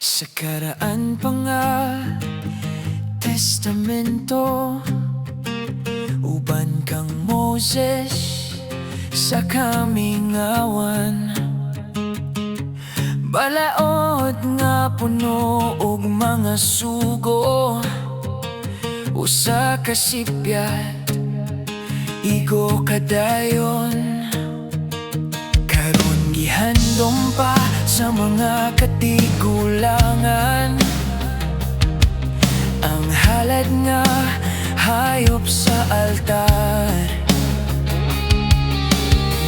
Sa karaan pa nga testamento, uban kang Moses sa kamingawan. Balaod nga puno og mga sugo, usa ka sipyat, igo kadayon. Karon gihandom pa sa mga katigulangan ang halad nga hayop sa altar.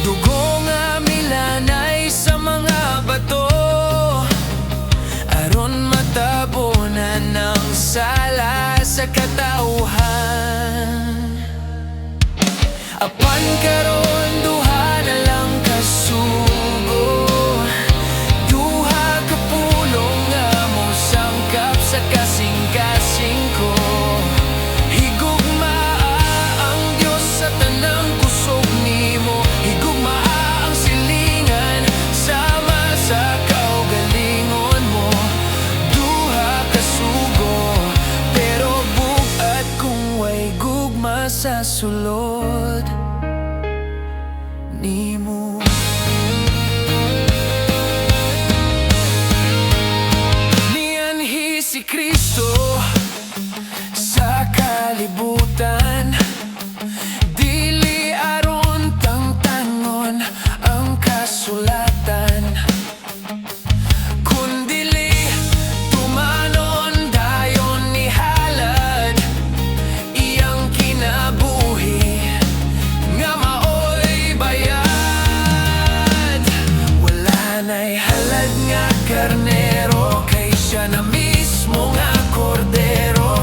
Dugo nga milanay sa mga bato, aron matabunan ang sala sa katauhan. Apan karon duha na lang kasugo, duha ka pulong nga mo sangkap sa kasing-kasing ko. Higugmaa ang Diyos sa tanang kusog nimo, higugmaa ang silingan sama sa kaugalingon mo. Duha ka sugo, pero bugat kung way gugma sa sulod nimo. Nianhi si Kristo sa kalibutan, dili aron tangtangon ang kasulatan, kundili tumanon dayon ni halad iyang kinabuhi nga maoy bayad. Wala na'y halad nga karnero, kay siya na mismo nga kordero.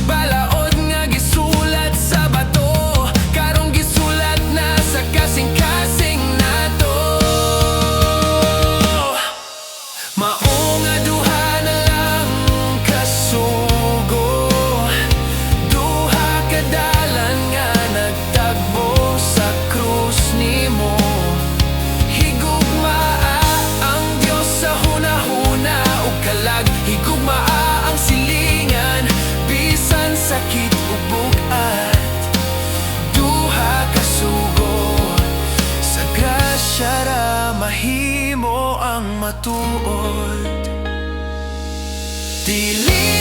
Balaod nga gisulat sa bato, karong gisulat na sa kasing-kasing nato. Mao nga duha na lang kasugo, duha ka dalan nga nagtagbo sa krus nimo. Higugmaa ang Diyos sa hunahuna ug kalag, higugmaa ang silingan bisan sakit ug bugat. Duha ka sugo, sa grasya ra mahimo ang matuod. Dili